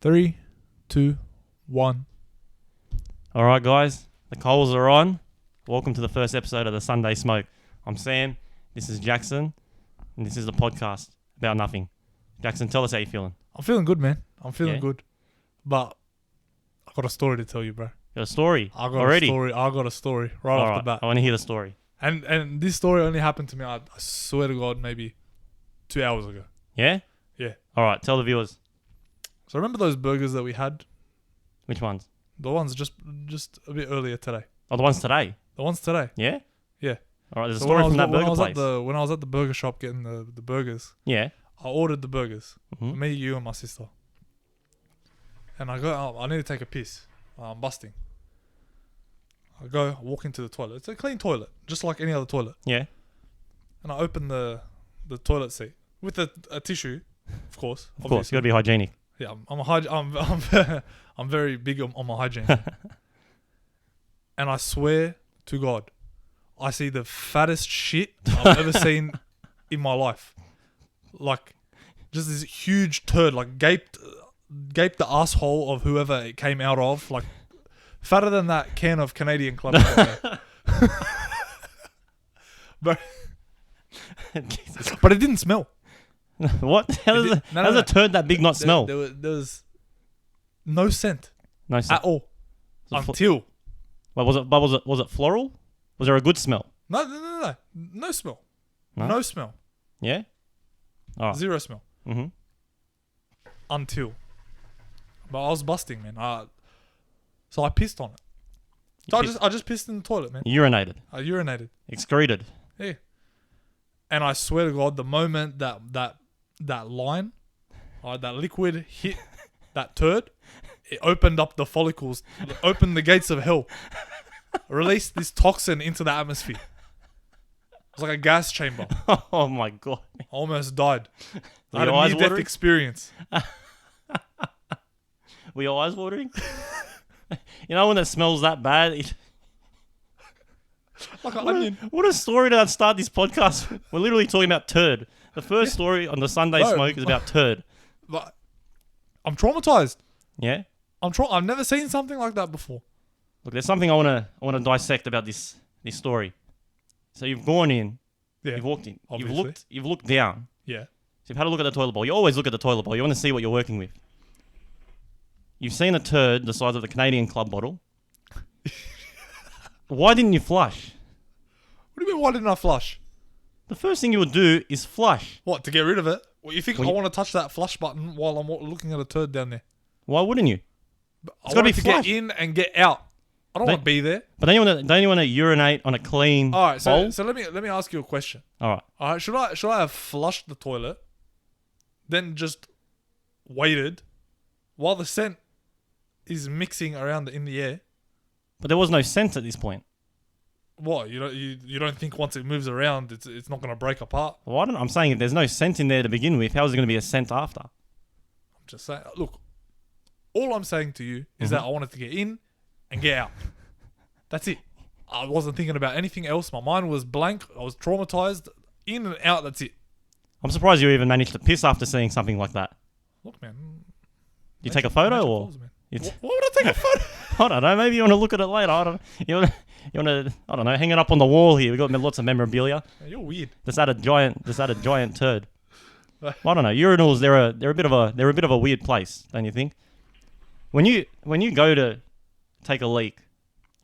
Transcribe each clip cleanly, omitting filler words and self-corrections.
3, 2, 1. All right, guys, the Coals are on. Welcome to the first episode of the Sunday Smoke. I'm Sam. This is Jackson, and this is the podcast about nothing. Jackson, tell us how you're feeling. I'm feeling good, man. I'm feeling Yeah? good. But I got a story to tell you, bro. Got a story I got already? I got a story right All off right, the bat. I want to hear the story. And this story only happened to me, I swear to God, maybe 2 hours ago. Yeah? Yeah. All right, tell the viewers. So remember those burgers that we had? Which ones? The ones just a bit earlier today. Oh, the ones today. The ones today. Yeah? Yeah. All right, there's a So story from that burger place. when I was at the burger shop getting the burgers, Yeah. I ordered the burgers. Mhm. Me, you, and my sister. And I go, I need to take a piss. I'm busting. I walk into the toilet. It's a clean toilet, just like any other toilet. Yeah. And I open the toilet seat with a tissue, of course. Of course, you got to be hygienic. Yeah, I'm very big on my hygiene. And I swear to God, I see the fattest shit I've ever seen in my life. Like, just this huge turd, like gaped the asshole of whoever it came out of, like fatter than that can of Canadian Club. But it didn't smell. What? How does a turd that big not smell? There was no scent No at scent. all until Was it floral? Was there a good smell? no smell. No? No smell. Yeah? All right. Zero smell Mm-hmm. until. But I was busting, man. So I pissed on it. So I just pissed in the toilet, man. Urinated. I urinated. Excreted. Yeah. And I swear to God, the moment that line, that liquid hit that turd, it opened up the follicles, opened the gates of hell, released this toxin into the atmosphere. It was like a gas chamber. Oh my God. I almost died. Were I had your a eyes near-death watering? experience. Were your eyes watering? You know when it smells that bad? Like an onion. What a story to start this podcast. We're literally talking about turd. The first story on the Sunday No. Smoke is about turd. But I'm traumatized. Yeah? I've never seen something like that before. Look, there's something I wanna dissect about this story. So you've gone in, Yeah. you've walked in, Obviously. you've looked down. Yeah. So you've had a look at the toilet bowl. You always look at the toilet bowl. You want to see what you're working with. You've seen a turd the size of the Canadian Club bottle. Why didn't you flush? What do you mean? Why didn't I flush? The first thing you would do is flush. What, to get rid of it? Well, you think Well, I want to touch that flush button while I'm looking at a turd down there? Why wouldn't you? I gotta want be to get flushed. in and get out. I don't But- want to be there. But don't you want to urinate on a clean All right, bowl? so let me ask you a question. All right. All right, should I have flushed the toilet, then just waited while the scent is mixing around in the air? But there was no scent at this point. What, you don't think once it moves around it's not going to break apart? Well, I'm saying if there's no scent in there to begin with, how is there going to be a scent after? I'm just saying. Look, all I'm saying to you is that I wanted to get in and get out. That's it. I wasn't thinking about anything else. My mind was blank. I was traumatized. In and out. That's it. I'm surprised you even managed to piss after seeing something like that. Look, man. You take a photo Magic or? calls, man. You Why would I take a photo? I don't know. Maybe you want to look at it later. You want to. I don't know. Hang it up on the wall here. We got lots of memorabilia. Man, you're weird. Just add a giant turd. I don't know. Urinals. They're a bit of a weird place, don't you think? When you go to take a leak,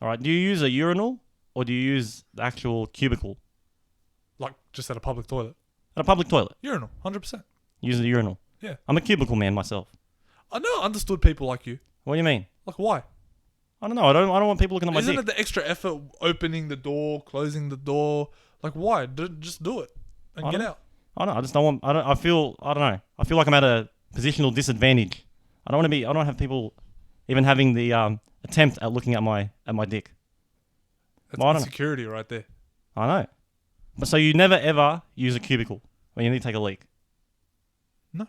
all right. Do you use a urinal or do you use the actual cubicle? Like, just at a public toilet. At a public toilet. Urinal, 100%. Use the urinal. Yeah. I'm a cubicle man myself. I never understood people like you. What do you mean? Like, why? I don't know. I don't want people looking at my Isn't dick. it the extra effort opening the door, closing the door? Like, why? Just do it and I get don't- out. I don't. I just don't want. I feel. I don't know. I feel like I'm at a positional disadvantage. I don't want to be. I don't have people even having the attempt at looking at my dick. That's Well, I don't know. insecurity right there. I know. But so you never ever use a cubicle when you need to take a leak? No.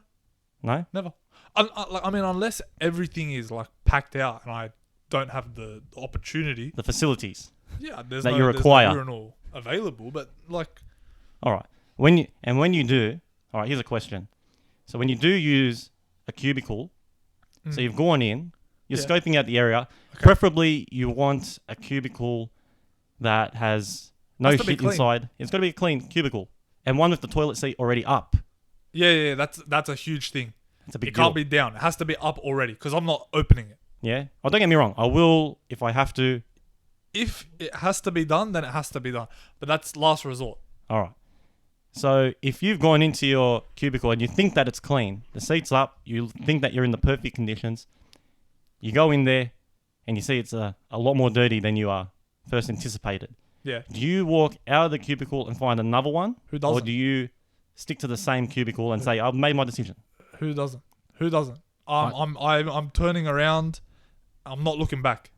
No? Never. I mean, unless everything is like packed out and I don't have the opportunity. The facilities. Yeah, there's That no, you there's require. no urinal available, but like, All right. When you do, all right, here's a question. So when you do use a cubicle, So you've gone in, you're Yeah. scoping out the area. Okay. Preferably, you want a cubicle that has no Has to be shit clean. inside. It's got to be a clean cubicle. And one with the toilet seat already up. Yeah. That's a huge thing. It's a big It deal. can't be down. It has to be up already because I'm not opening it. Yeah? Oh, don't get me wrong. I will, if I have to. If it has to be done, then it has to be done. But that's last resort. All right. So if you've gone into your cubicle and you think that it's clean, the seat's up, you think that you're in the perfect conditions, you go in there and you see it's a lot more dirty than you first anticipated. Yeah. Do you walk out of the cubicle and find another one? Who Or doesn't? do you stick to the same cubicle and say, I've made my decision? Who doesn't? Who doesn't? I'm turning around. I'm not looking back.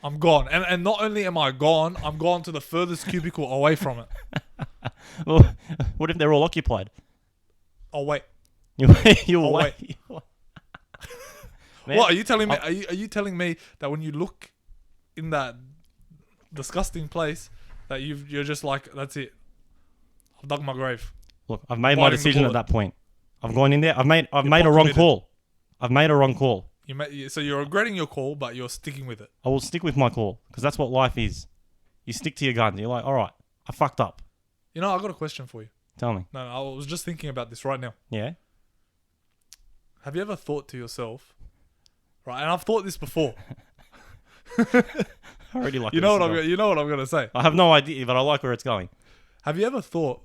I'm gone. And not only am I gone, I'm gone to the furthest cubicle away from it. Well, what if they're all occupied? I'll wait. You'll I'll wait. Man, What are you telling me? Are you telling me that when you look in that disgusting place, that you're just like, that's it. I've dug my grave. Look, I've made my Biting the decision at bullet. that point. I've gone in there. I've made a wrong committed. call. I've made a wrong call. So you're regretting your call, but you're sticking with it. I will stick with my call because that's what life is. You stick to your guns. You're like, all right, I fucked up. You know, I got a question for you. Tell me. No, I was just thinking about this right now. Yeah. Have you ever thought to yourself, right? And I've thought this before. I already like. You know what I'm gonna say. I have no idea, but I like where it's going. Have you ever thought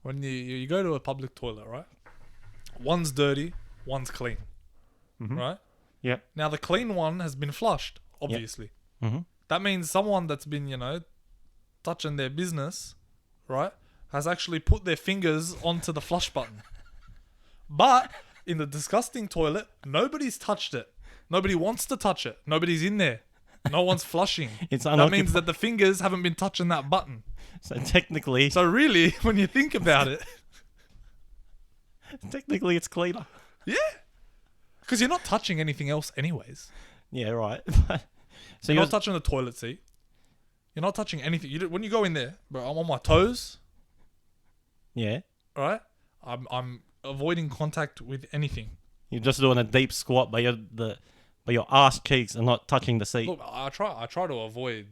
when you go to a public toilet, right? One's dirty, one's clean, right? Yeah. Now the clean one has been flushed, obviously. Mm-hmm. That means someone that's been, touching their business, right, has actually put their fingers onto the flush button. But in the disgusting toilet, nobody's touched it. Nobody wants to touch it. Nobody's in there. No one's flushing. It's That unoccupied. means that the fingers haven't been touching that button. So technically, So really, when you think about it, it's cleaner. yeah. Because you're not touching anything else anyways. Yeah, right. So You're you're not touching the toilet seat. You're not touching anything. When you go in there, bro, I'm on my toes, yeah. right? I'm avoiding contact with anything. You're just doing a deep squat, but your ass cheeks are not touching the seat. Look, I try to avoid,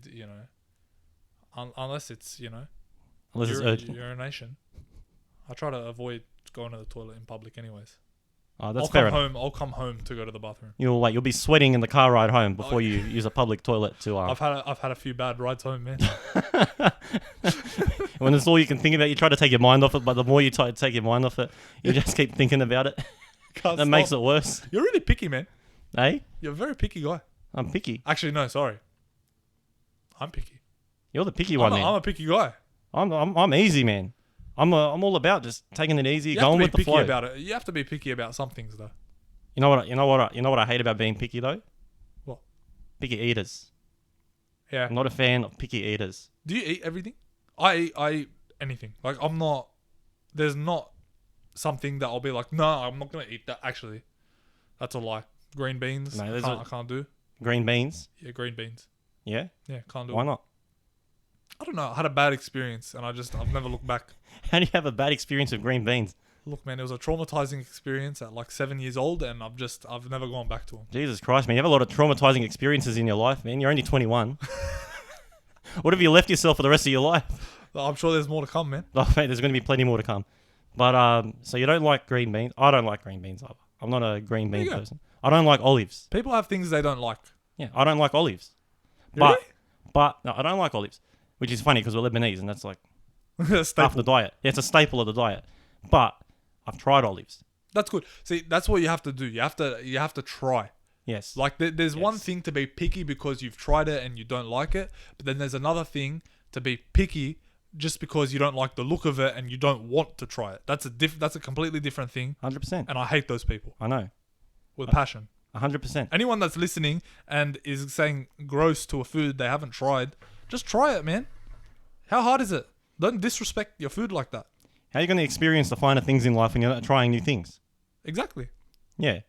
unless it's, Unless it's urgent. urination. I try to avoid going to the toilet in public anyways. Oh, that's fair enough. I'll come home to go to the bathroom. You'll be sweating in the car ride home before you use a public toilet to. I've had a few bad rides home, man. When it's all you can think about, you try to take your mind off it, but the more you try to take your mind off it, you just keep thinking about it. That makes it worse. You're really picky, man. Hey, You're a very picky guy. I'm picky. Actually, no, sorry. I'm picky. You're the picky one, I'm man. a picky guy. I'm easy, man. I'm all about just taking it easy, You going have to with be the picky flow. about it. You have to be picky about some things, though. You know what I hate about being picky though? What? Picky eaters. Yeah. I'm not a fan of picky eaters. Do you eat everything? I eat anything. Like, I'm not. There's not something that I'll be like, no, I'm not gonna eat that. Actually, that's a lie. Green beans. No, I can't do. Green beans. Yeah, green beans. Yeah. Yeah, can't do Why it. not? I don't know. I had a bad experience, and I've never looked back. How do you have a bad experience with green beans? Look, man, it was a traumatizing experience at like 7 years old, and I've never gone back to them. Jesus Christ, man. You have a lot of traumatizing experiences in your life, man. You're only 21. What have you left yourself for the rest of your life? I'm sure there's more to come, man. Oh, mate, there's going to be plenty more to come. But, so you don't like green beans? I don't like green beans either. I'm not a green bean you go. person. I don't like olives. People have things they don't like. Yeah, I don't like olives. Really? But, no, I don't like olives. Which is funny because we're Lebanese and that's like half Staple. the diet. Yeah, it's a staple of the diet. But I've tried olives. That's good. See, that's what you have to do. You have to try. Yes. Like there's one Yes. thing to be picky because you've tried it and you don't like it, but then there's another thing to be picky just because you don't like the look of it and you don't want to try it. That's a completely different thing, 100%. and I hate those people I know. with passion. 100%. Anyone that's listening and is saying gross to a food they haven't tried, just try it, man. How hard is it? Don't disrespect your food like that. How are you going to experience the finer things in life when you're not trying new things? Exactly. Yeah.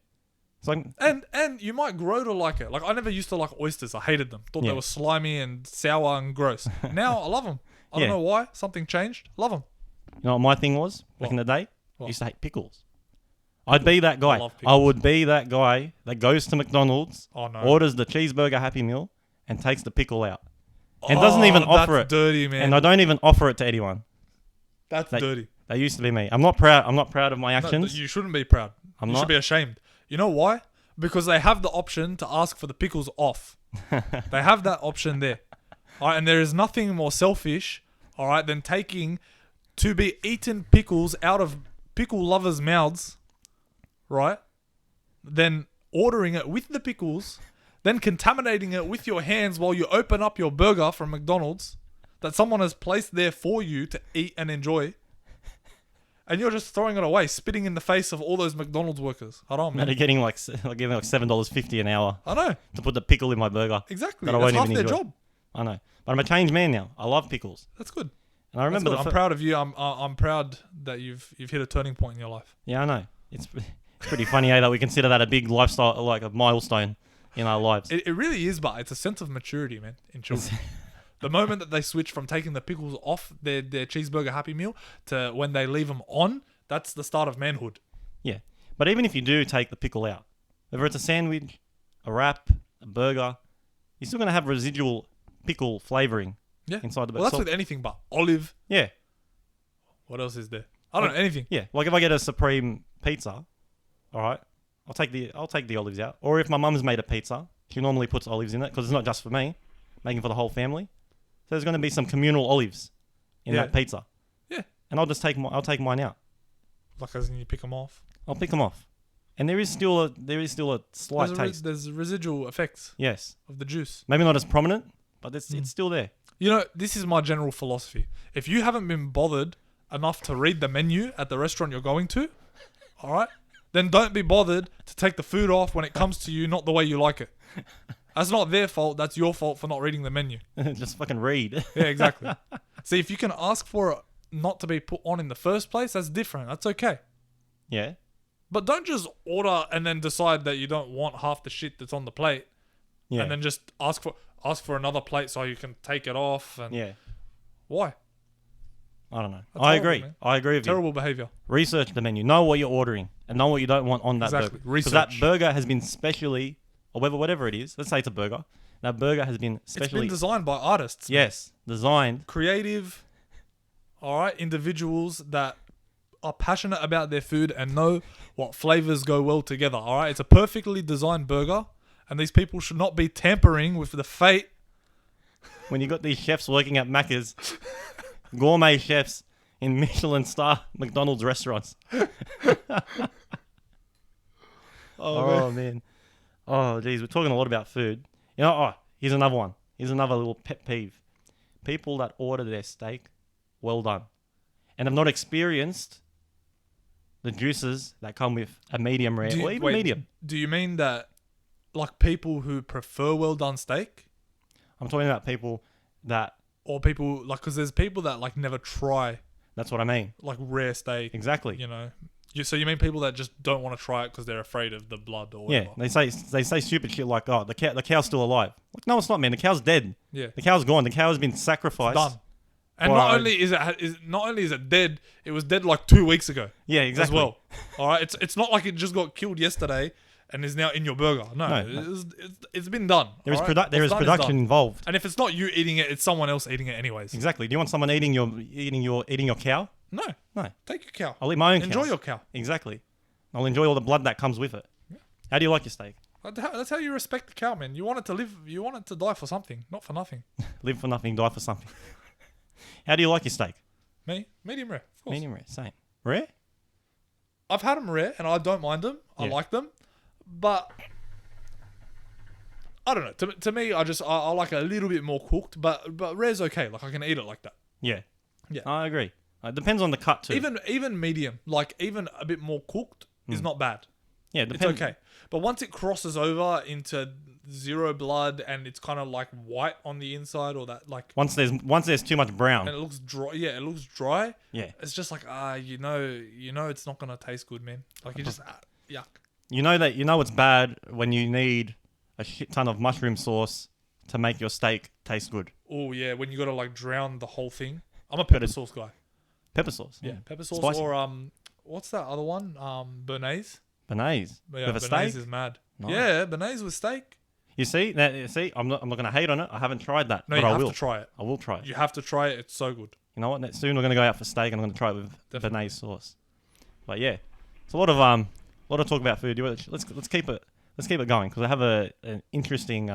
It's like, And you might grow to like it. Like, I never used to like oysters. I hated them. Thought Yeah. they were slimy and sour and gross. Now I love them. I Yeah. don't know why. Something changed. Love them. you know what my thing was back What? in the day? I What? used to hate pickles. I'd be that guy. love I pickles. would be that guy that goes to McDonald's, Oh no. orders the cheeseburger Happy Meal, and takes the pickle out. And doesn't even offer that's it. dirty, man. And I don't even offer it to anyone. That's dirty. That used to be me. I'm not proud of my No, actions. you shouldn't be proud. I'm You not. should be ashamed. You know why? Because they have the option to ask for the pickles off. They have that option there. All right, and there is nothing more selfish, all right, than taking to be eaten pickles out of pickle lovers' mouths, right? Then ordering it with the pickles, then contaminating it with your hands while you open up your burger from McDonald's that someone has placed there for you to eat and enjoy. And you're just throwing it away, spitting in the face of all those McDonald's workers. I don't know, And they're man. getting like giving like $7.50 an hour I know. to put the pickle in my burger. Exactly. That I That's won't half even their enjoy. job. I know, but I'm a changed man now. I love pickles, That's good. and I remember. I'm proud of you. I'm proud that you've hit a turning point in your life. Yeah, I know. It's pretty funny, that we consider that a big lifestyle, like a milestone in our lives. It really is, but it's a sense of maturity, man, in children. The moment that they switch from taking the pickles off their cheeseburger Happy Meal to when they leave them on, that's the start of manhood. Yeah, but even if you do take the pickle out, whether it's a sandwich, a wrap, a burger, you're still gonna have residual pickle flavoring Yeah. inside the burger. Well, that's with anything but olive. Yeah, What else is there? I don't know, anything. yeah. Like if I get a supreme pizza, all right, I'll take the olives out. Or if my mum's made a pizza, she normally puts olives in it because it's not just for me, making for the whole family. So there's going to be some communal olives in Yeah. that pizza. Yeah. And I'll take mine out. Like as in you pick them off. I'll pick them off. And there is still a slight taste. There's residual effects Yes. of the juice. Maybe not as prominent, but it's still there. You know, this is my general philosophy. If you haven't been bothered enough to read the menu at the restaurant you're going to, all right, then don't be bothered to take the food off when it comes to you not the way you like it. That's not their fault. That's your fault for not reading the menu. Just fucking read. Yeah, exactly. See, if you can ask for it not to be put on in the first place, that's different. That's okay. Yeah. But don't just order and then decide that you don't want half the shit that's on the plate, Yeah. and then just ask for another plate so you can take it off. And Yeah. why? I don't know. That's I horrible, agree. man. I agree with you. Terrible behavior. Research the menu. Know what you're ordering and know what you don't want on that Exactly. burger. Because that Research. burger has been specially, or whatever it is. Let's say it's a burger. That burger has been It's specially, been designed by artists. yes, designed. Creative, all right, individuals that are passionate about their food and know what flavors go well together. All right, it's a perfectly designed burger, and these people should not be tampering with the fate. When you got these chefs working at Macca's, gourmet chefs in Michelin star McDonald's restaurants. Oh man. Oh geez, we're talking a lot about food. You know, here's another one. Here's another little pet peeve. People that order their steak well done and have not experienced the juices that come with a medium rare or even medium. Do you mean that, like, people who prefer well done steak, I'm talking about people that, or people like, because there's people that like never try that's what I mean. like rare steak. Exactly. You know, so you mean people that just don't want to try it because they're afraid of the blood or Yeah, whatever? they say stupid shit like, "Oh, the cow's still alive." Like, no, it's not, man. The cow's dead. Yeah. The cow's gone. The cow has been sacrificed. Done. And Well, not only is it dead, it was dead like 2 weeks ago. Yeah, exactly. As well. All right, it's not like it just got killed yesterday and is now in your burger. No. It's been done. There is all right? there What's is done production done. involved. And if it's not you eating it, it's someone else eating it anyways. Exactly. Do you want someone eating your cow? No, No. take your cow. I'll eat my own Enjoy cows. your cow. Exactly. I'll enjoy all the blood that comes with it. How do you like your steak? That's how you respect the cow, man. You want it to live. You want it to die for something, not for nothing. Live for nothing, die for something. How do you like your steak? Me, medium rare. Of course. Medium rare. Same. Rare? I've had them rare, and I don't mind them. I Yeah. like them, but I don't know. To me, I like it a little bit more cooked, but rare's okay. Like I can eat it like that. Yeah. Yeah. I agree. It depends on the cut too. Even medium, like even a bit more cooked, is not bad. yeah, it It's depends. okay. But once it crosses over into zero blood and it's kind of like white on the inside, or that like, Once there's too much brown. and it looks dry. Yeah, it looks dry. Yeah. It's just like you know, it's not gonna taste good, man. Like you just yuck. You know it's bad when you need a shit ton of mushroom sauce to make your steak taste good. Oh yeah, when you gotta like drown the whole thing. I'm a pepper sauce guy. Pepper sauce. Yeah, pepper sauce Spicy. what's that other one? Béarnaise. Béarnaise. Yeah, With a Béarnaise steak? is mad. Nice. Yeah, Béarnaise with steak. You see? I'm not going to hate on it. I haven't tried that. No, but you I have will. to try it. I will try it. You have to try it. It's so good. You know what? Soon we're going to go out for steak and I'm going to try it with Definitely. Béarnaise sauce. But yeah, it's a lot of talk about food. Let's keep it going because I have an interesting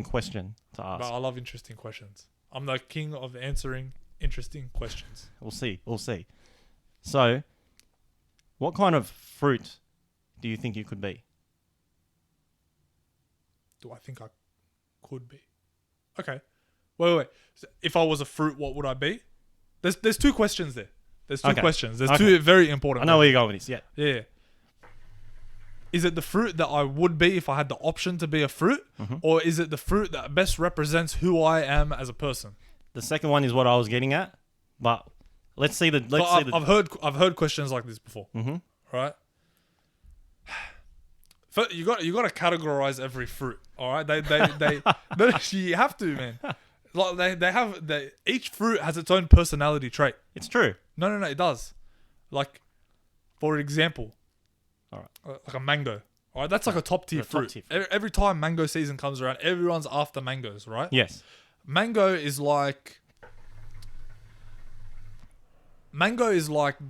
question to ask. But I love interesting questions. I'm the king of answering interesting questions. We'll see. So, what kind of fruit do you think you could be? Do I think I could be? Okay. Wait. So if I was a fruit, what would I be? There's two questions there. There's two Okay. questions. There's Okay. two very important. I know where you're going with this. Yeah. Yeah. Is it the fruit that I would be if I had the option to be a fruit, or is it the fruit that best represents who I am as a person? The second one is what I was getting at, but let's see the. I've heard questions like this before. Mm-hmm. Right. First, you got to categorize every fruit. All right. They you have to, man. Like each fruit has its own personality trait. It's true. No, it does. Like, for example, All right. like a mango. All right, that's like a top tier A top fruit. tier fruit. Every time mango season comes around, everyone's after mangoes, right? Yes. Mango is like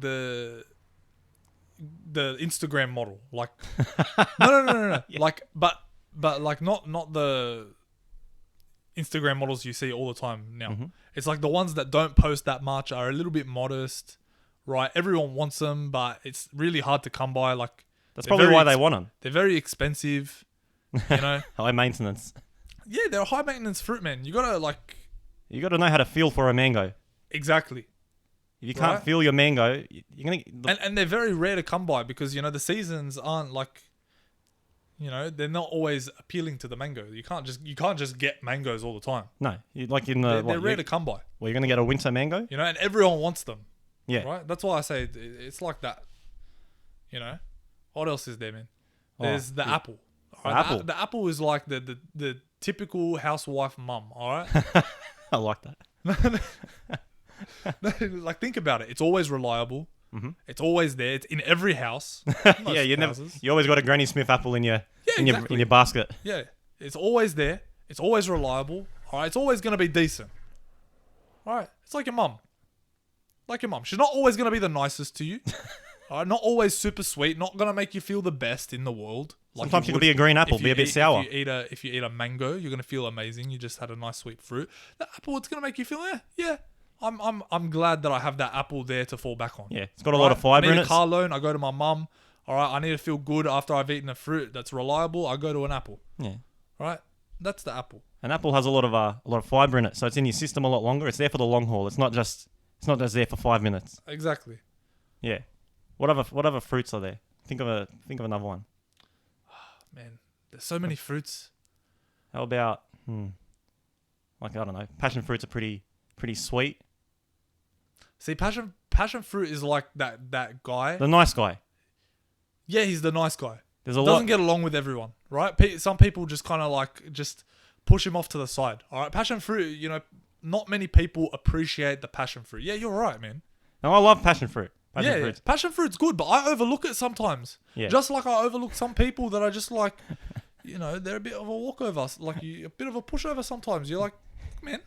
the Instagram model. Like no. Yeah. Like but like not the Instagram models you see all the time now. Mm-hmm. It's like the ones that don't post that much, are a little bit modest, right? Everyone wants them, but it's really hard to come by. Like That's they're probably very why they want them. they're very expensive, you know. High maintenance. Yeah, they're a high maintenance fruit, man. You gotta like You got to know how to feel for a mango. exactly. If you can't Right. feel your mango, you're gonna. And they're very rare to come by because, you know, the seasons aren't like, you know, they're not always appealing to the mango. You can't just get mangoes all the time. No, like in the. They're rare to come by, Well, you're gonna get a winter mango. you know, and everyone wants them, Yeah. right? That's why I say it's like that, you know. What else is there, man? Oh, There's the yeah. apple. All The right? apple. The apple is like the typical housewife mum, all right? I like that. Like, think about it. It's always reliable. Mhm. It's always there. It's in every house. Yeah, you always got a Granny Smith apple in your Yeah, in exactly. your basket. Yeah, it's always there. It's always reliable. All right, it's always gonna be decent. All right, it's like your mum. Like your mum, she's not always gonna be the nicest to you. All right, not always super sweet. Not gonna make you feel the best in the world. Like Sometimes you would could be a green apple, if be you a bit eat- sour. If you eat a mango, you're gonna feel amazing. You just had a nice sweet fruit. The apple, it's gonna make you feel yeah. I'm glad that I have that apple there to fall back on. Yeah, it's got a lot of I fiber need in a it. car loan. I go to my mum. All right, I need to feel good after I've eaten a fruit that's reliable. I go to an apple. Yeah. All right, that's the apple. An apple has a lot of fiber in it, so it's in your system a lot longer. It's there for the long haul. It's not just there for 5 minutes. Exactly. Yeah. What other fruits are there? Think of another one. Man, there's so many fruits. How about like I don't know, passion fruits are pretty sweet. See, passion fruit is like that guy. The nice guy. Yeah, he's the nice guy. There's a Doesn't lot. get along with everyone, right? Some people just kind of like just push him off to the side. All right, passion fruit. You know, not many people appreciate the passion fruit. Yeah, you're right, man. No, I love passion fruit. Passion Yeah, fruits. passion fruit's good, but I overlook it sometimes. Yeah. Just like I overlook some people that are just like, you know, they're a bit of a walkover, like a bit of a pushover sometimes. You're like, man,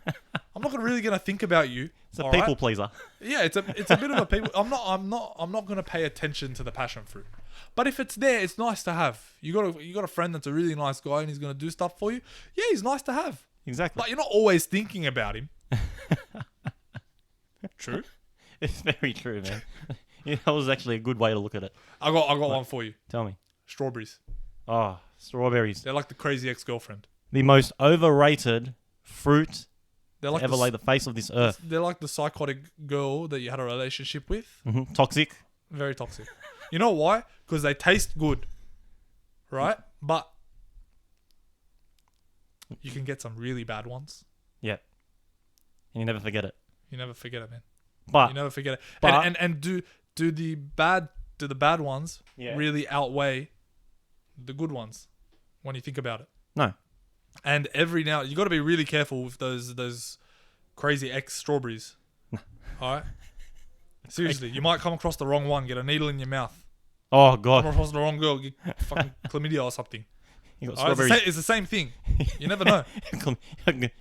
I'm not really gonna think about you. It's a all people right? pleaser. Yeah, it's a bit of a people. I'm not gonna pay attention to the passion fruit. But if it's there, it's nice to have. You got a friend that's a really nice guy and he's gonna do stuff for you. Yeah, he's nice to have. Exactly. But you're not always thinking about him. True. It's very true, man. Yeah, that was actually a good way to look at it. I got one for you. Tell me. Strawberries. Oh, strawberries. They're like the crazy ex-girlfriend. The most overrated fruit They're like to ever lay the face of this earth. They're like the psychotic girl that you had a relationship with. Toxic. Very toxic. You know why? Because they taste good, right? But you can get some really bad ones. Yeah. And you never forget it. You never forget it, man. But You never forget it. but- And do the bad ones Yeah. really outweigh the good ones when you think about it? no. And every now you got to be really careful with those crazy ex strawberries. All right. Seriously, you might come across the wrong one, get a needle in your mouth. Oh Come god, across the wrong girl, get fucking chlamydia or something. you got Alright, strawberries. it's the same thing. You never know.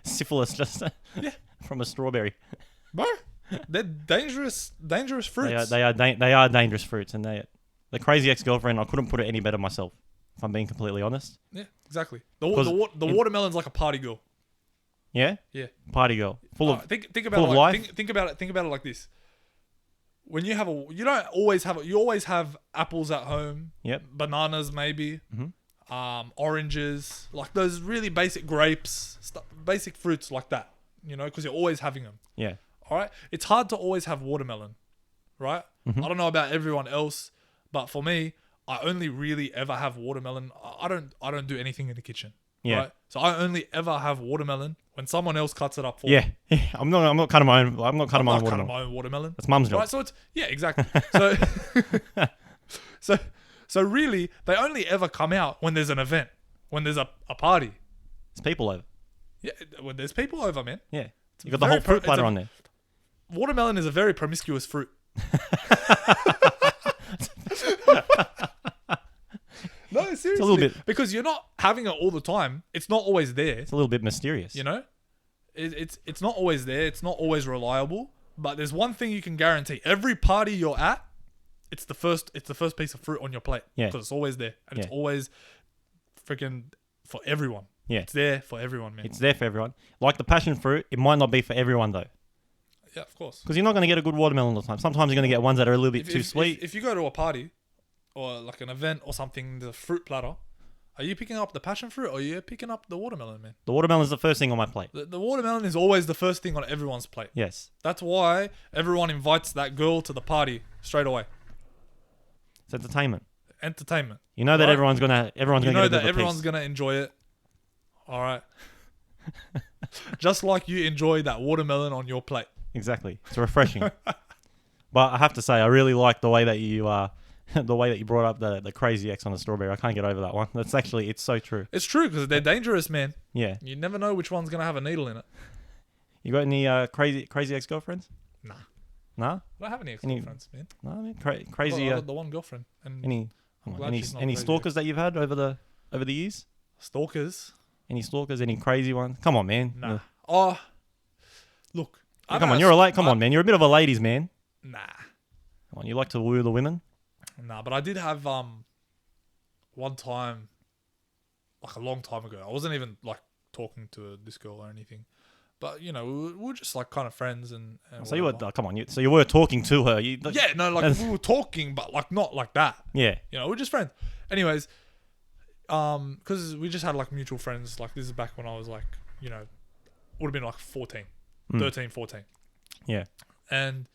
Syphilis just Yeah. from a strawberry. Bro, they're dangerous fruits. They are dangerous fruits, and the crazy ex-girlfriend. I couldn't put it any better myself. If I'm being completely honest. Yeah, exactly. The watermelon's like a party girl. Yeah. Yeah. Party girl, full of think about full it of like, life. think about it like this. When you don't always have you always have apples at home. Yep. Bananas maybe. Mhm. Oranges, like those really basic grapes, basic fruits like that. You know, because you're always having them. Yeah. All right. It's hard to always have watermelon, right? Mhm. I don't know about everyone else, but for me, I only really ever have watermelon. I don't do anything in the kitchen. Yeah. Right? So I only ever have watermelon when someone else cuts it up for me. Yeah. I'm not cutting my own. I'm not cutting I'm my not own cutting watermelon. my own watermelon. That's mum's job. Right? So it's exactly. So really, they only ever come out when there's an event, when there's a party. It's people over. Yeah, when there's people over, man. Yeah. You got the whole fruit platter on there. Watermelon is a very promiscuous fruit. No, seriously. It's a little bit. Because you're not having it all the time. It's not always there. It's a little bit mysterious. You know, it's not always there. It's not always reliable. But there's one thing you can guarantee: every party you're at, it's the first piece of fruit on your plate. Yeah. Because it's always there, and it's Yeah. always freaking for everyone. Yeah. It's there for everyone, man. It's there for everyone. Like the passion fruit, it might not be for everyone though, Yeah, of course. because you're not going to get a good watermelon all the time. Sometimes you're going to get ones that are a little bit too sweet. If you go to a party or like an event or something, the fruit platter, are you picking up the passion fruit or are you picking up the watermelon, man? The watermelon is the first thing on my plate. The watermelon is always the first thing on everyone's plate. Yes. That's why everyone invites that girl to the party straight away. It's entertainment. Entertainment. You know that Right. everyone's gonna You get know a bit that of a everyone's piece. gonna enjoy it. All right. Just like you enjoy that watermelon on your plate. Exactly. It's refreshing. But I have to say, I really like the way that you the way that you brought up the crazy X on the strawberry. I can't get over that one. It's so true. It's true because they're dangerous, man. Yeah. You never know which one's gonna have a needle in it. You got any crazy ex girlfriends? Nah. Nah. I don't have any ex-girlfriends, man. No. I mean, I crazy. got the one girlfriend. And Any glad she's not any crazy. stalkers that you've had over the years? Stalkers? Any stalkers? Any crazy ones? Come on, man. Nah. Oh, look. I Come don't on, have- come on, man. You're a bit of a ladies' man. Nah. Come on, you like to woo the women. Nah, but I did have one time, like a long time ago. I wasn't even like talking to this girl or anything, but you know we were just like kind of friends and So you were whatever. come on. So you were talking to her. Yeah, no, like we were talking, but like not like that. Yeah. You know, we're just friends. Anyways, because we just had like mutual friends. Like this is back when I was like, you know, would have been like 14, 13, 14. Yeah. And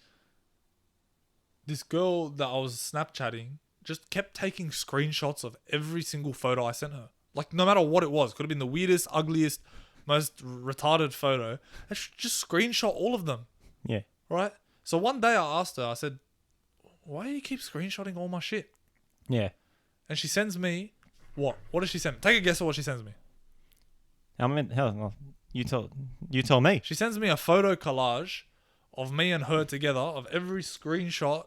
this girl that I was Snapchatting just kept taking screenshots of every single photo I sent her. Like, no matter what it was. Could have been the weirdest, ugliest, most retarded photo. And she just screenshot all of them. Yeah. Right? So one day I asked her, I said, why do you keep screenshotting all my shit? Yeah. And she sends me, what? What does she send me? Take a guess at what she sends me. I mean, hell, you tell me. She sends me a photo collage of me and her together of every screenshot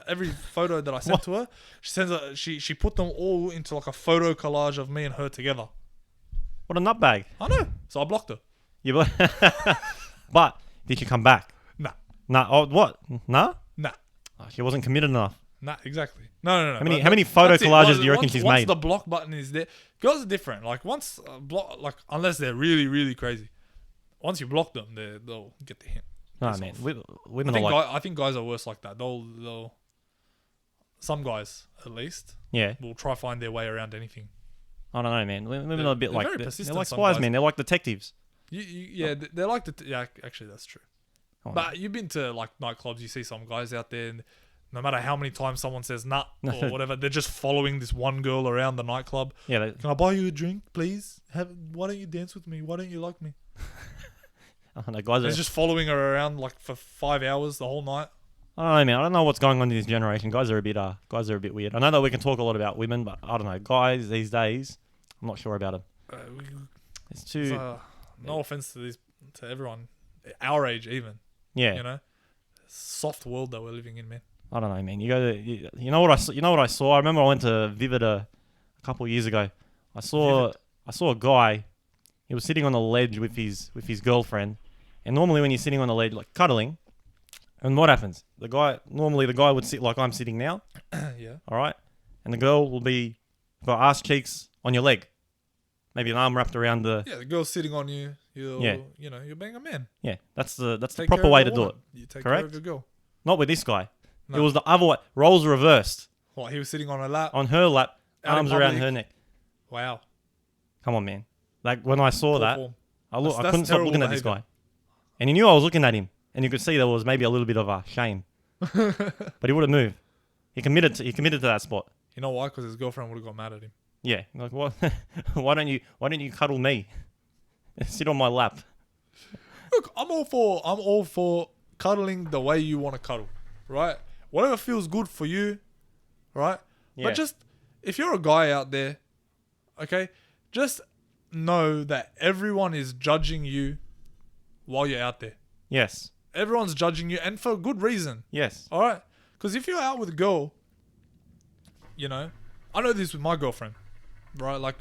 every photo that I sent to her. She sends she put them all into like a photo collage of me and her together. What a nutbag. I know. So I blocked her. You, but did she come back? Nah. Nah. Oh, what? Nah. Nah. Oh, she wasn't committed enough. Nah, exactly. No. How many photo That's it. collages do you reckon she's once made? the block button is there, girls are different. Like once like unless they're really, really crazy, once you block them, they'll get the hint. Nah, Piss man. off. Women are like, I think guys are worse like that. They'll some guys at least yeah. will try find their way around anything. I don't know, man. Women are a bit they're like very they're persistent, like some spies, guys. man. They're like detectives. Yeah, they're like yeah. Actually, that's true. Oh, But you've been to like nightclubs. You see some guys out there, and no matter how many times someone says "nah" or whatever, they're just following this one girl around the nightclub. yeah. Can I buy you a drink, please? Why don't you dance with me? Why don't you like me? I don't know, guys. He's just following her around like for 5 hours the whole night. I don't know, man. I don't know what's going on in this generation. Guys are a bit weird. I know that we can talk a lot about women, but I don't know. Guys these days, I'm not sure about them. It's too. No offense to everyone, our age even. Yeah. You know, soft world that we're living in, man. I don't know, man. You know what I saw. I remember I went to Vivid a couple of years ago. I saw a guy. He was sitting on a ledge with his girlfriend, and normally when you're sitting on a ledge like cuddling, and what happens? The guy would sit like I'm sitting now. Yeah. All right, and the girl will be got ass cheeks on your leg, maybe an arm wrapped around the. Yeah, the girl's sitting on you. You're being a man. Yeah, that's the Take proper care of way your to do woman. it. You take Correct? care of your girl. Not with this guy. No. It was the other way. Roles reversed. What, he was sitting on her lap? On her lap, Out in arms around public? her neck. Wow. Come on, man. Like when I saw Poor that, form. I That's couldn't stop terrible looking at this behaviour. guy. And he knew I was looking at him. And you could see there was maybe a little bit of shame. But he wouldn't move. He committed to that spot. You know why? Because his girlfriend would have got mad at him. Yeah. Like what? why don't you cuddle me? Sit on my lap. Look, I'm all for cuddling the way you want to cuddle, right? Whatever feels good for you, right? Yeah. But just if you're a guy out there, okay, just know that everyone is judging you while you're out there. Yes. Everyone's judging you, and for good reason. Yes. All right, because if you're out with a girl, I know this with my girlfriend, right? Like,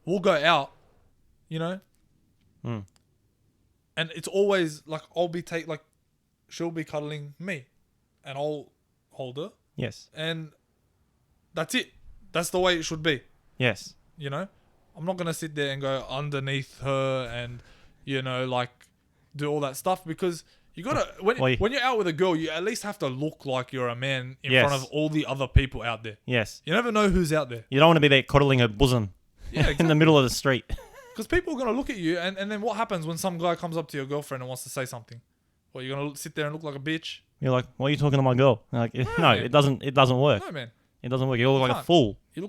we'll go out, Mm. and it's always like she'll be cuddling me, and I'll hold her, Yes. and that's it. That's the way it should be. Yes. I'm not gonna sit there and go underneath her and do all that stuff, because you gotta when you're out with a girl, you at least have to look like you're a man in Yes. front of all the other people out there. Yes. You never know who's out there. You don't want to be there cuddling her bosom Yeah, in the middle of the street. Because people are gonna look at you, and then what happens when some guy comes up to your girlfriend and wants to say something? Well, you're gonna sit there and look like a bitch? You're like, why are you talking to my girl? Like, no, man. it doesn't work. No, man. It doesn't work. You look like a can't. fool. You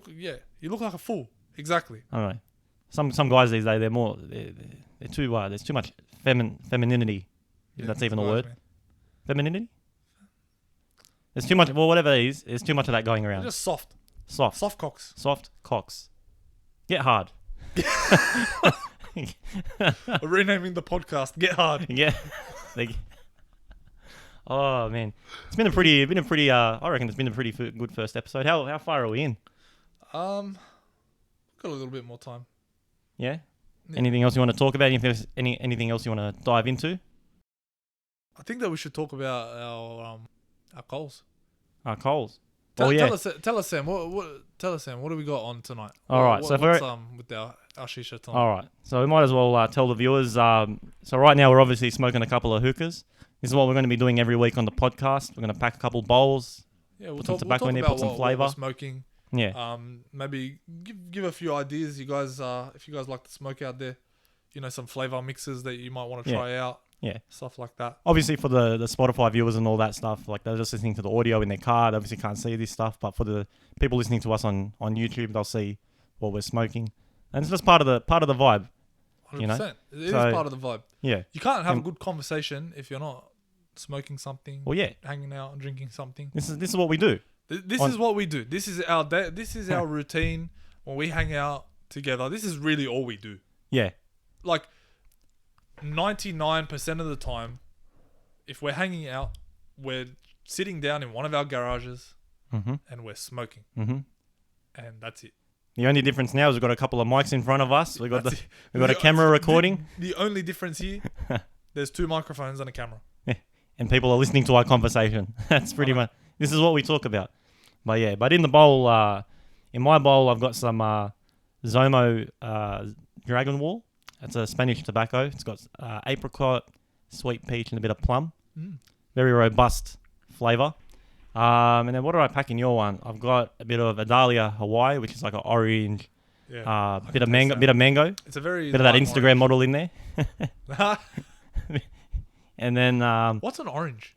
look like a fool. Exactly. I don't know. Some guys these days they're too there's too much femininity. If that's even a guys, word. man. Femininity? There's too much. Well, whatever it is, there's too much of that going They're around. just soft Soft cocks. Get hard. We're renaming the podcast. Get hard. Yeah. Oh man, it's been a pretty. I reckon it's been a pretty good first episode. How far are we in? Got a little bit more time. Yeah. Yeah. Anything else you want to talk about? If there's anything else you want to dive into? I think that we should talk about our goals. Coles. Tell yeah. tell us, Sam. Tell us, Sam. What do we got on tonight? All right. So what's with our shisha tonight? All right. So we might as well tell the viewers. So right now we're obviously smoking a couple of hookahs. This is what we're going to be doing every week on the podcast. We're going to pack a couple bowls. Yeah, we'll put some talk tobacco in there, about put some what flavour. we're smoking. Yeah. Maybe give a few ideas. You guys, if you guys like to smoke out there, some flavor mixes that you might want to try out. Yeah. Stuff like that. Obviously for the Spotify viewers and all that stuff, like they're just listening to the audio in their car. They obviously can't see this stuff, but for the people listening to us on YouTube, they'll see what we're smoking, and it's just part of the vibe. 100%. It is So- part of the vibe. Yeah. You can't have a good conversation if you're not smoking something, Well, yeah. hanging out and drinking something. This is what we do. This is what we do. This is our day. This is our routine when we hang out together. This is really all we do. Yeah. Like 99% of the time, if we're hanging out, we're sitting down in one of our garages Mm-hmm. and we're smoking, Mm-hmm. and that's it. The only difference now is we've got a couple of mics in front of us. We've got That's it. we've got a camera recording, The only difference here, there's 2 microphones and a camera. and people are listening to our conversation. That's pretty much. This is what we talk about. But yeah, but in the bowl, in my bowl, I've got some Zomo Dragon Wall. It's a Spanish tobacco. It's got apricot, sweet peach, and a bit of plum. Mm. Very robust flavour. And then what do I pack in your one? I've got a bit of Adalia Hawaii, which is like an orange, Yeah. bit of mango, It's a very bit of that light Instagram model in there. orange. And then What's an orange?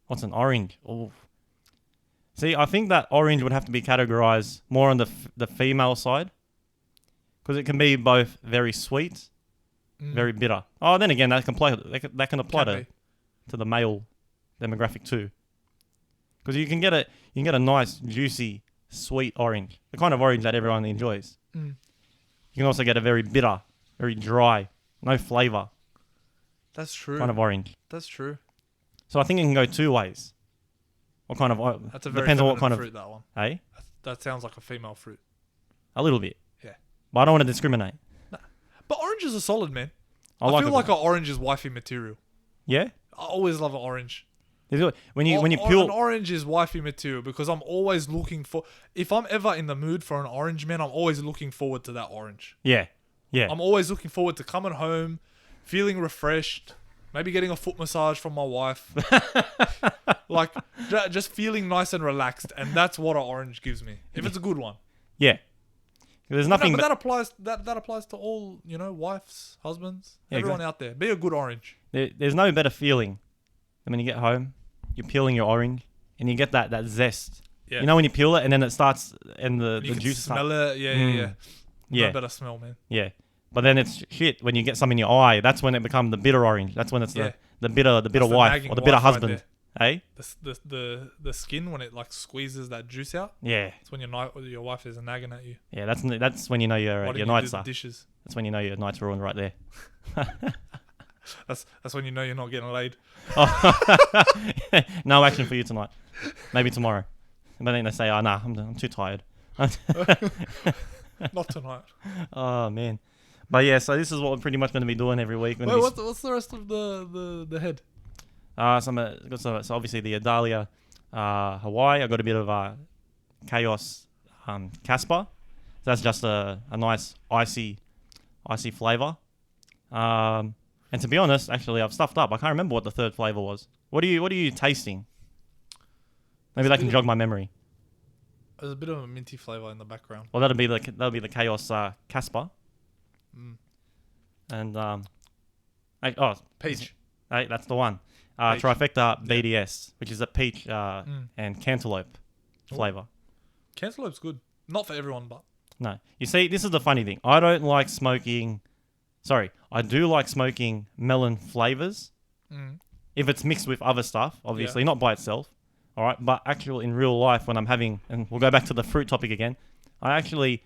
what's an orange? Oh, see, I think that orange would have to be categorized more on the female side, because it can be both very sweet, very bitter. Oh, then again, that can apply Can to the male demographic too, because you can get a nice juicy sweet orange, the kind of orange that everyone enjoys. Mm. You can also get a very bitter, very dry, no flavor That's true. kind of orange. That's true. So I think it can go two ways. What kind of That's a very depends on what feminine kind fruit, of that one. hey, That sounds like a female fruit. a little bit. Yeah. But I don't want to discriminate. But oranges are solid, man. I I like feel it like though. an orange is wifey material. Yeah. I always love an orange. When you An peel. orange is wifey material because I'm always looking for. If I'm ever in the mood for an orange, man, I'm always looking forward to that orange. Yeah. Yeah. I'm always looking forward to coming home, feeling refreshed, maybe getting a foot massage from my wife, like just feeling nice and relaxed, and that's what an orange gives me. If it's a good one. Yeah. There's nothing. But that applies. That applies to all wives, husbands, Yeah, everyone out there. Be a good orange. There's no better feeling than when you get home, you're peeling your orange, and you get that zest. Yeah. You know when you peel it and then it starts and the You can juice smell starts. it. Yeah. Yeah. No better smell, man. Yeah. But then it's shit when you get some in your eye. That's when it becomes the bitter orange. That's when it's the bitter That's the wife nagging or the bitter wife right husband. there. Eh? The skin when it like squeezes that juice out. Yeah. That's when your wife is nagging at you. Yeah. That's when you know Why your didn't you nights do the are. dishes? That's when you know your night's ruined right there. That's when you know you're not getting laid. No action for you tonight. Maybe tomorrow. But then they say, "Oh, nah, I'm too tired." Not tonight. Oh man. But yeah, so this is what we're pretty much going to be doing every week. Wait, what's the rest of the head? So obviously the Adalia Hawaii. I got a bit of Chaos Casper. So that's just a nice icy flavor. And to be honest, actually, I've stuffed up. I can't remember what the third flavor was. What are you tasting? Maybe that can jog my memory. There's a bit of a minty flavor in the background. Well, that'll be the Chaos Casper. Mm. And Peach. Hey, that's the one. Peach. Trifecta BDS, which is a peach and cantaloupe flavor. Cantaloupe's good. Not for everyone, but No, you see, this is the funny thing. I don't like smoking. Sorry, I do like smoking melon flavors if it's mixed with other stuff. Obviously, not by itself. All right, but actually in real life, when I'm having, and we'll go back to the fruit topic again, I actually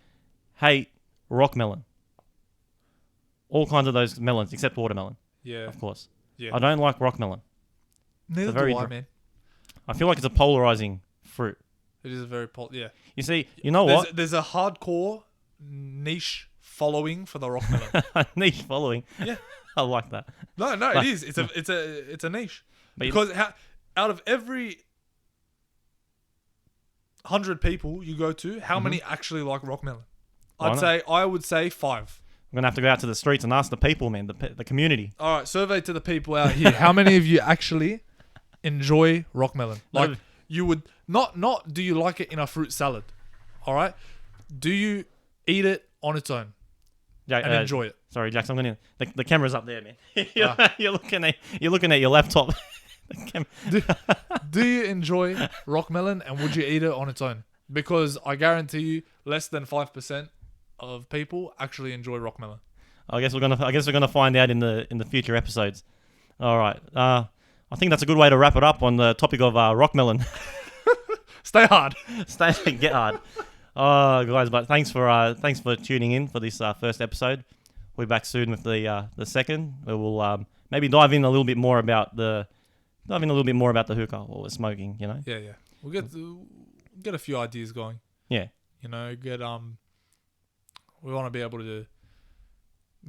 hate rock melon. All kinds of those melons, except watermelon. yeah, Of course. yeah. I don't like rock melon. Neither very do I, dr- man. I feel like it's a polarizing fruit. It is a very yeah. You see, you know what? There's a hardcore niche following for the rock melon. Niche following. Yeah. I like that. No, Like- it is. It's a niche. But you- Because out of every 100 people you go to, how many actually like rock melon? I would say 5. I'm going to have to go out to the streets and ask the people, man, the community. All right, survey to the people out here. How many of you actually enjoy rock melon? Like you would not do you like it in a fruit salad? All right? Do you eat it on its own and enjoy it? Sorry, Jax, I'm going to... The camera's up there, man. You're looking at your laptop. Do you enjoy rock melon and would you eat it on its own? Because I guarantee you less than 5% of people actually enjoy rock melon. I guess we're gonna find out in the future episodes. All right. I think that's a good way to wrap it up on the topic of rock melon. Stay hard. Get hard. Oh, guys, but thanks for tuning in for this first episode. We'll be back soon with the second. We will maybe dive in a little bit more about the hookah, what we're smoking. You know. Yeah. We'll get a few ideas going. Yeah. You know, we want to be able to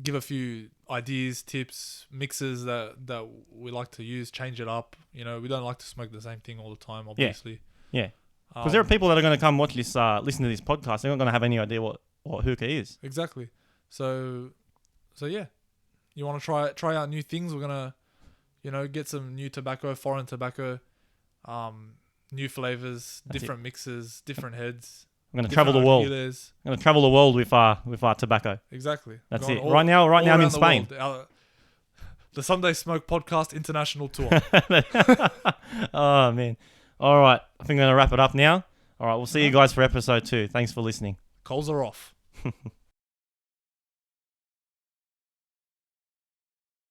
give a few ideas, tips, mixes that we like to use, change it up. You know, we don't like to smoke the same thing all the time, obviously. Yeah. Because there are people that are going to come watch this, listen to this podcast. They're not going to have any idea what hookah is. Exactly. So yeah, you want to try out new things. We're gonna, get some new tobacco, foreign tobacco, new flavors, different mixes, different heads. I'm going to travel the world. I'm going to travel the world with our tobacco. Exactly. That's it. Right now I'm in Spain. The Sunday Smoke Podcast International Tour. Oh, man. All right. I think I'm going to wrap it up now. All right. We'll see you guys for episode 2. Thanks for listening. Coals are off.